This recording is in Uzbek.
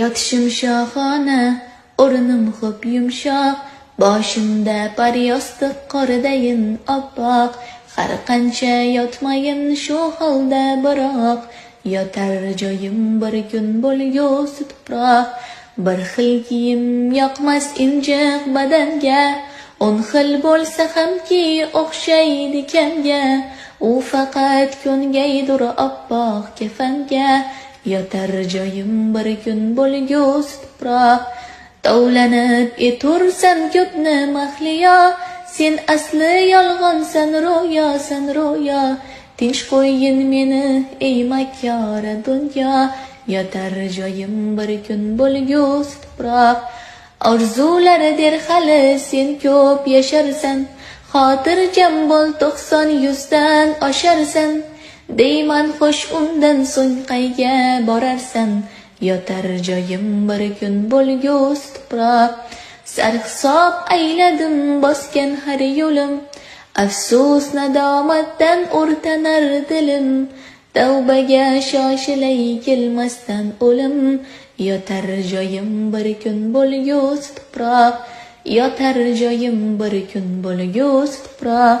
Yotishim shohona, o'rnim xo'p yumshoq, boshimda paryostiq qordayin oppoq. Har qancha yotmayin shu holda biroq, yotar joyim bir kun bo'lgusi tuproq. Bir xil kiyim yoqmas injiq badanga, 10 xil bo'lsa hamki o'xshaydi kanga. U faqat ko'ngaydur oppoq kafanga, yotar joyim bir kun bo'lgusi tuproq. Tovlanib etursan ko'pni mahliyo, sen asli yolg'onsan ro'yo. Tinch qo'yin meni ey makkora dunyo, yotar joyim bir kun bo'lgusi tuproq. Orzular der hali sen ko'p yasharsan, xotirjam bo'l 90-100 dan osharsan. Deyman xo'sh undan so'ng qayga borarsan, yotar joyim bir kun bo'lgusi tuproq. Sarhisob ayladim bosgan har yo'lim, afsus nadomatdan o'rtanar dilim. Tavbaga shoshilay kelmasdan o'lim, yotar joyim bir kun bo'lgusi tuproq. Yotar joyim bir kun bo'lgusi tuproq.